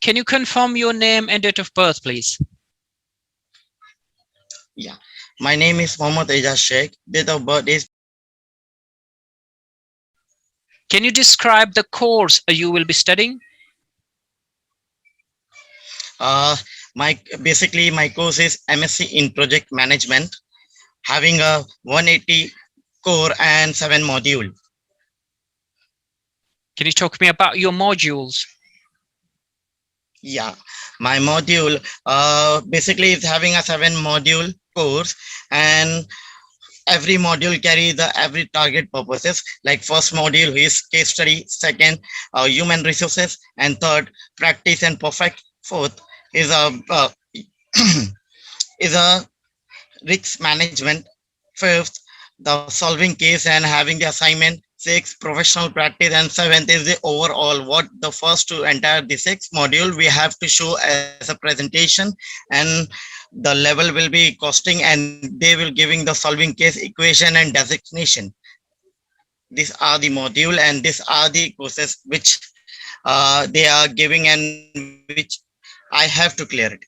Can you confirm your name and date of birth, please? Yeah. My name is Mohammad Ejaz Sheikh. Date of birth is Can you describe the course you will be studying? uh my course is MSc in project management, having a 180 core and 7 module. Can you talk to me about your modules? Yeah, my module basically is having a 7 module course, and every module carry the every target purposes. Like first module is case study, second human resources, and third practice and perfect. Fourth is a is a risk management. Fifth, the solving case and having the assignment. Sixth, professional practice, and seventh is the overall. What the first to enter the sixth module, we have to show as a presentation, and the level will be costing, and they will giving the solving case equation and designation. These are the module, and these are the courses which they are giving, and which I have to clear it.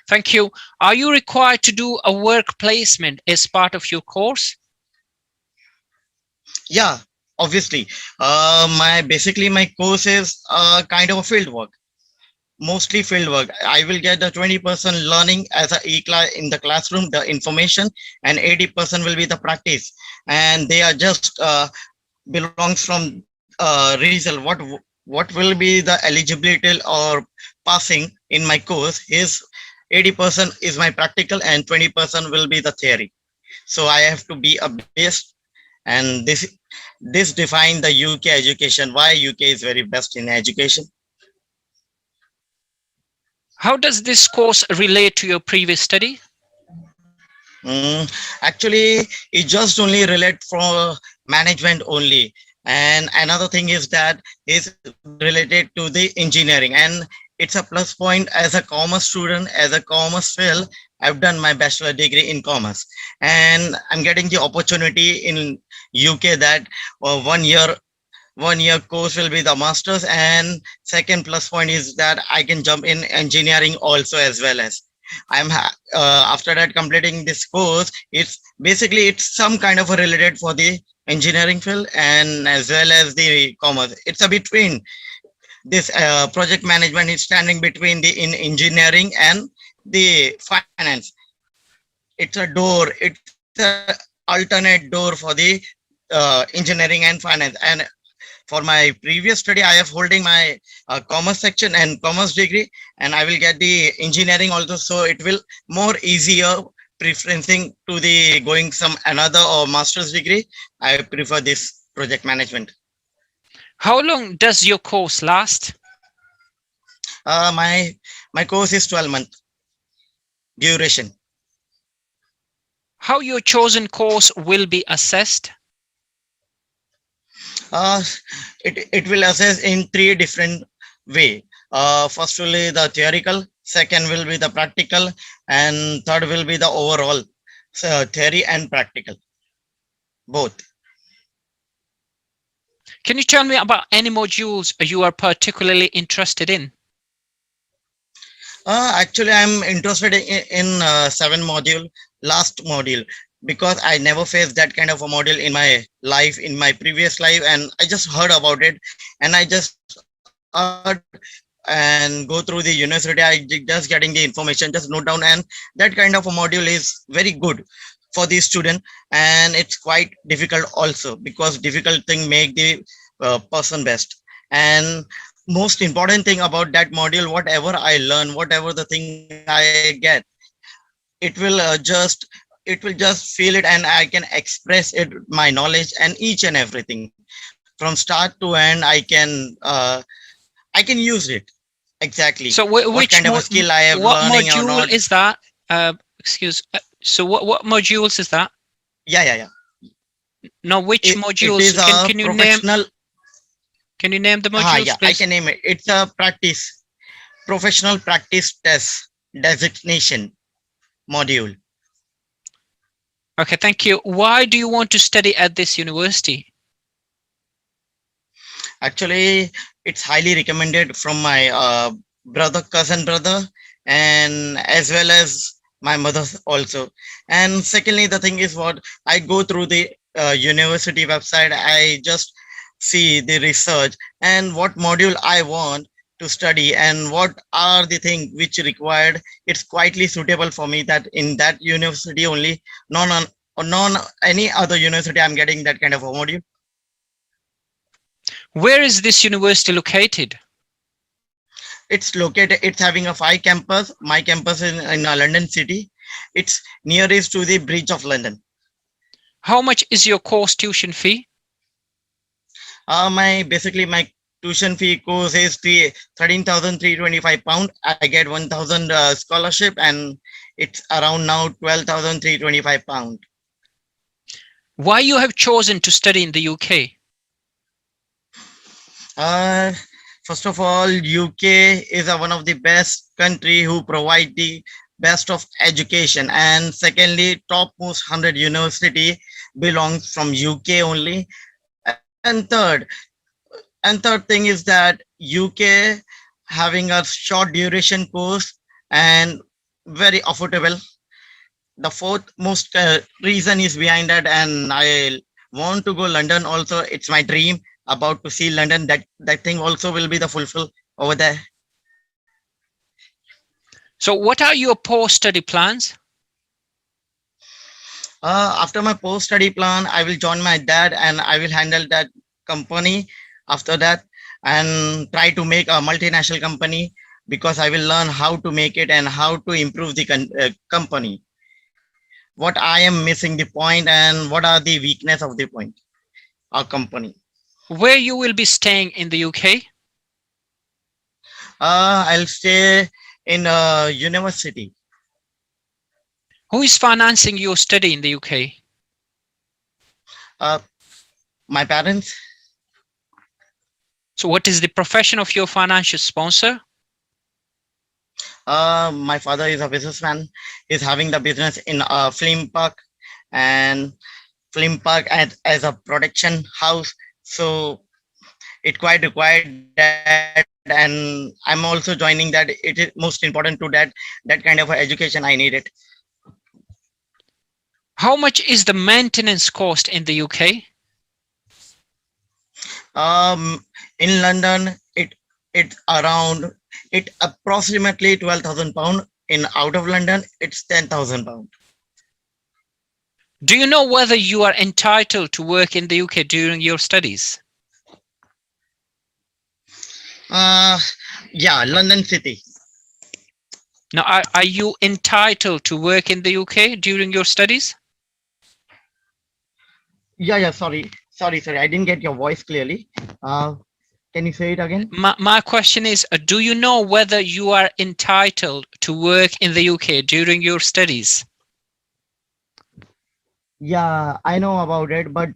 Thank you. Are you required to do a work placement as part of your course? Yeah, obviously. My basically my course is kind of a field work, mostly field work. I will get the 20% learning as a e-class in the classroom, the information, and 80% will be the practice. And they are just belongs from result. What will be the eligibility or passing in my course is 80% is my practical and 20% will be the theory. So I have to be a best, and this define the UK education, why UK is very best in education. How does this course relate to your previous study? Actually, it just only relate for management only. And another thing is that is related to the engineering, and it's a plus point as a commerce student, as a commerce field. I've done my bachelor degree in commerce, and I'm getting the opportunity in UK that 1 year course will be the masters, and second plus point is that I can jump in engineering also, as well as after that completing this course, it's basically it's some kind of a related for the engineering field and as well as the commerce. It's a between this project management is standing between the in engineering and the finance. It's a door, it's a alternate door for the engineering and finance. And for my previous study, I have holding my commerce section and commerce degree, and I will get the engineering also, so it will more easier preferencing to the going some another or master's degree. I prefer this project management. How long does your course last? My course is 12-month duration. How your chosen course will be assessed? uh, it will assess in three different way. First will be the theoretical, second will be the practical, and third will be the overall. So theory and practical both. Can you tell me about any modules you are particularly interested in? Actually, I'm interested in 7 module, last module, because I never faced that kind of a module in my life, in my previous life, and I just heard about it, and I just heard and go through the university. Just getting the information, just note down, and that kind of a module is very good for the student, and it's quite difficult also because difficult thing make the person best. And most important thing about that module, whatever I learn, whatever the thing I get, it will just feel it, and I can express it my knowledge and each and everything from start to end. I can use it exactly So what kind of a skill I have what learning or not. module is that? Excuse. So what modules is that? Yeah. No, which It modules? is a Can you name? professional. Can you name the Yeah, modules, I please? can name it. It's a practice, professional practice test designation module. Okay, thank you. Why do you want to study at this university? Actually, it's highly recommended from my cousin brother, and as well as my mother also. And secondly, the thing is what I go through the university website. I just see the research and what module I want to study and what are the things which required. It's quietly suitable for me that in that university only, non non any other university I'm getting that kind of a module. Where is this university located? It's having a five campus. My campus is in London city. It's nearest to the bridge of London. How much is your course tuition fee? My basically my tuition fee course is 13,325 pound. I get 1,000 scholarship, and it's around now 12,325 pound. Why you have chosen to study in the UK? Uh, First of all, UK is one of the best country who provide the best of education, and secondly, topmost 100 university belongs from UK only. And third thing is that UK having a short duration course and very affordable. The fourth most reason is behind that, and I want to go London also. It's my dream about to see London. That thing also will be the fulfill over there. So what are your post-study plans? After my post study plan, I will join my dad and I will handle that company after that, and try to make a multinational company, because I will learn how to make it and how to improve the company. What I am missing the point and what are the weakness of the point, our company. Where you will be staying in the UK? I'll stay in a university. Who is financing your study in the UK? Uh, my parents. So what is the profession of your financial sponsor? My father is a businessman. He's having the business in a film park, and film park as a production house. So it quite required that, and I'm also joining that. It is most important to that kind of education I needed. How much is the maintenance cost in the UK? Um, in London, it's around it approximately 12,000 pound. In out of London, it's 10,000 pound. Do you know whether you are entitled to work in the UK during your studies? Uh, yeah, London City. Now, are you entitled to work in the UK during your studies? Yeah. Sorry. I didn't get your voice clearly. Uh, can you say it again? My question is, do you know whether you are entitled to work in the UK during your studies? Yeah, I know about it, but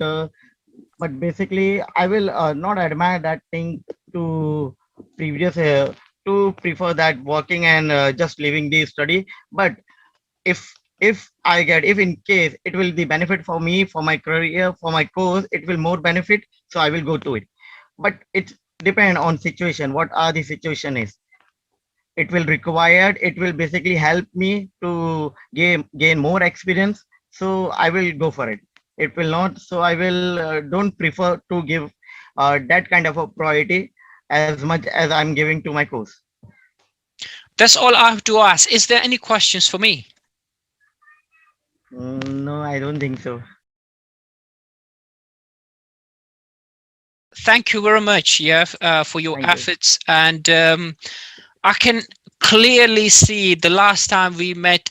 basically, I will not admire that thing to previous to prefer that working and just leaving the study. But if in case it will the benefit for me, for my career, for my course, it will more benefit. So I will go to it. But it depend on situation. What are the situation is? It will require. It will basically help me to gain more experience. So I will go for it. It will not. So I will don't prefer to give that kind of a priority as much as I'm giving to my course. That's all I have to ask. Is there any questions for me? No, I don't think so. Thank you very much, Yev, for your Thank you. efforts. And I can clearly see the last time we met,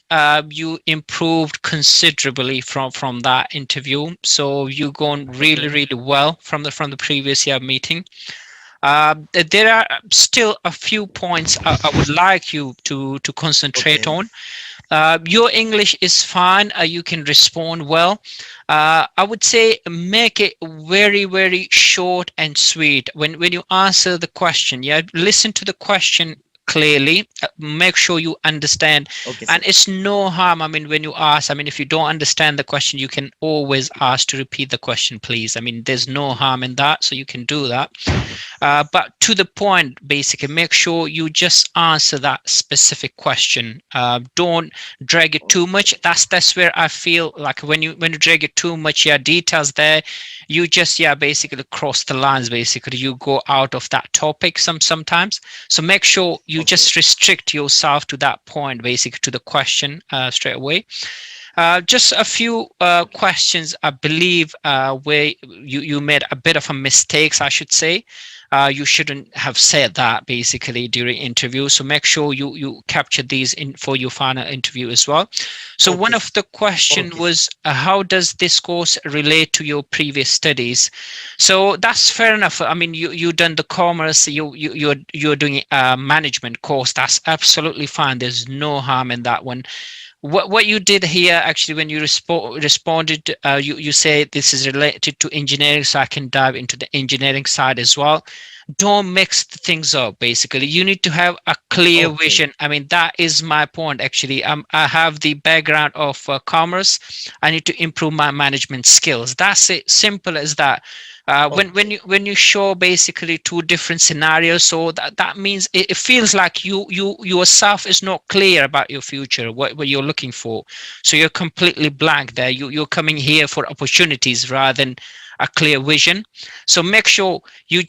you improved considerably from that interview. So you gone really, Okay. really well from the previous year meeting. There are still a few points I would like you to concentrate Okay. on. Your English is fine. You can respond well. I would say make it very, very short and sweet. When you answer the question, yeah, listen to the question clearly. Make sure you understand. Okay, sir. And it's no harm, I mean, when you ask, I mean, if you don't understand the question, you can always ask to repeat the question, please. I mean, there's no harm in that, so you can do that. But to the point, basically, make sure you just answer that specific question. Don't drag it too much. That's where I feel like when you drag it too much, yeah, details there, you just, yeah, basically cross the lines. Basically, you go out of that topic sometimes. So make sure you Okay. just restrict yourself to that point, basically to the question straight away. Just a few questions, I believe, where you made a bit of a mistakes, I should say. You shouldn't have said that basically during interview. So make sure you capture these in for your final interview as well. So one Okay. of the question Okay, sir. was, how does this course relate to your previous studies? So that's fair enough. I mean, you done the commerce, you're doing a management course. That's absolutely fine. There's no harm in that one. What you did here, actually, when you responded, you say this is related to engineering, so I can dive into the engineering side as well. Don't mix things up. Basically, you need to have a clear Okay. vision. I mean, that is my point, actually. I have the background of commerce. I need to improve my management skills. That's it, simple as that. When Okay. you show basically two different scenarios, so that means it feels like you yourself is not clear about your future, what you're looking for. So you're completely blank there. You're coming here for opportunities rather than a clear vision. So make sure Okay.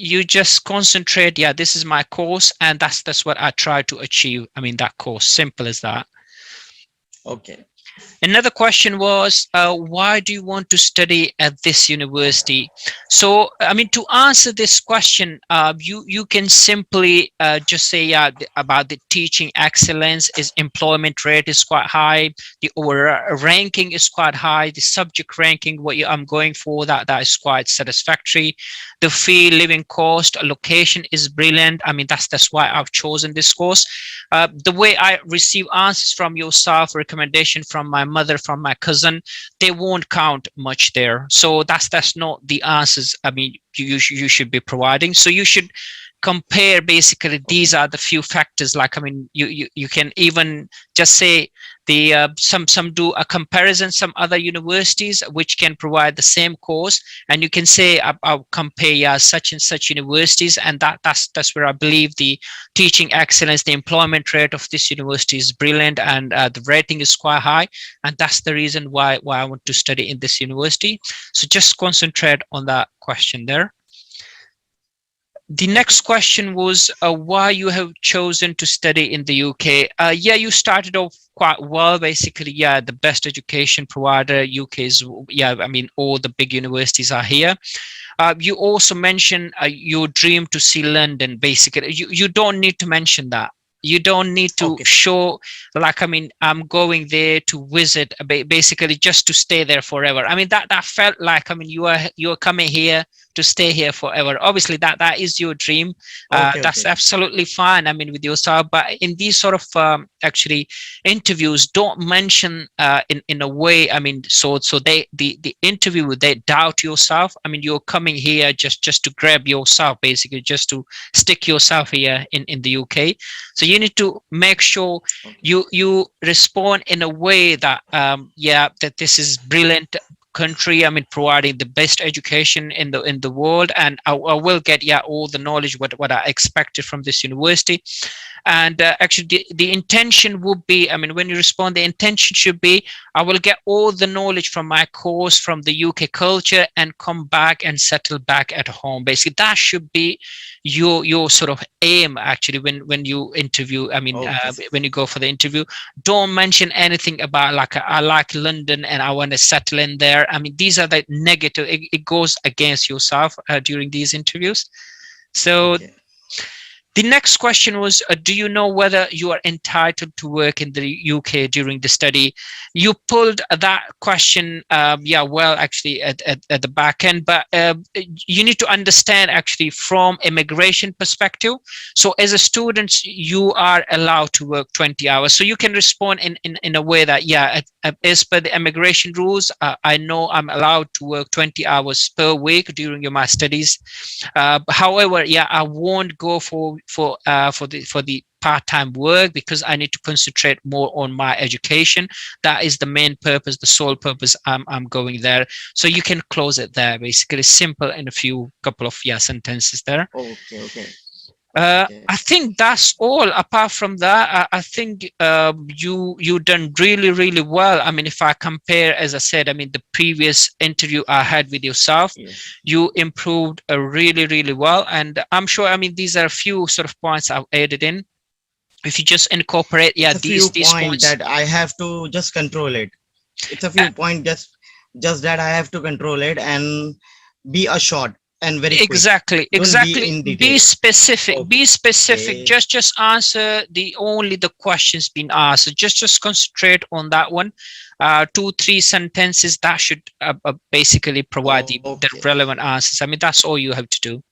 you just concentrate. Yeah, this is my course, and that's what I try to achieve. I mean, that course, simple as that. Okay. Another question was, why do you want to study at this university? So, I mean, to answer this question, you can simply just say, yeah, about the teaching excellence. Is employment rate is quite high, the overall ranking is quite high, the subject ranking I'm going for, that is quite satisfactory. The fee, living cost, location is brilliant. I mean, that's why I've chosen this course. The way I receive answers from yourself, recommendation from my mother, from my cousin, they won't count much there. So that's not the answers. I mean, you should be providing. So you should compare. Basically, these Okay. are the few factors. Like, I mean, you can even just say the some do a comparison, some other universities which can provide the same course, and you can say, I'll compare, yeah, such and such universities, and that's where I believe the teaching excellence, the employment rate of this university is brilliant, and the rating is quite high, and that's the reason why I want to study in this university. So just concentrate on that question there. The Okay. next question was, why you have chosen to study in the UK. Yeah, you started off quite well. Basically, yeah, the best education provider. UK is, yeah, I mean, all the big universities are here. You also mentioned your dream to see London. Basically, you don't need to mention that. You don't need to Okay, sir. show, like, I mean, I'm going there to visit, basically just to stay there forever. I mean, that felt like, I mean, you are coming here to stay here forever. Obviously, that is your dream. Okay. That's Okay. absolutely fine. I mean, with yourself, but in these sort of actually interviews, don't mention in a way. I mean, so the interview, they doubt yourself. I mean, you're coming here just to grab yourself, basically, just to stick yourself here in the UK. So you need to make sure Okay. you respond in a way that, yeah, that this is brilliant country. I mean, providing the best education in the world, and I will get, yeah, all the knowledge what I expected from this university. And actually, the intention would be, I mean, when you respond, the intention should be, I will get all the knowledge from my course, from the UK culture, and come back and settle back at home. Basically, that should be your sort of aim, actually, when you interview. I mean, Okay, sir. when you go for the interview, don't mention anything about, like, I like London and I want to settle in there. I mean, these are the negative. It goes against yourself during these interviews. So Okay. the next question was, do you know whether you are entitled to work in the UK during the study? You pulled that question, yeah, well, actually, at the back end, but you need to understand, actually, from immigration perspective. So as a student, you are allowed to work 20 hours. So you can respond in a way that, yeah, as per the immigration rules, I know I'm allowed to work 20 hours per week during my studies. However, yeah, I won't go for for the part-time work because I need to concentrate more on my education. That is the main purpose, the sole purpose I'm going there. So you can close it there. Basically, simple in a few couple of sentences there. Okay, okay, I okay. think that's all. Apart from that, I think you done really well. I mean, if I compare, as I said, I mean the previous interview I had with yourself, Yes. you improved really well. And I'm sure. I mean, these are a few sort of points I've added in. If you just incorporate, It's a few these point points. that I have to just control it. It's a Uh, few point just that I have to control it and be a short and very quick. Don't be Exactly. in Be detail. specific. Be specific. Okay. Just answer the questions being asked. Just concentrate on that one. Two, three sentences that should basically provide the Okay. relevant answers. I mean, that's all you have to do.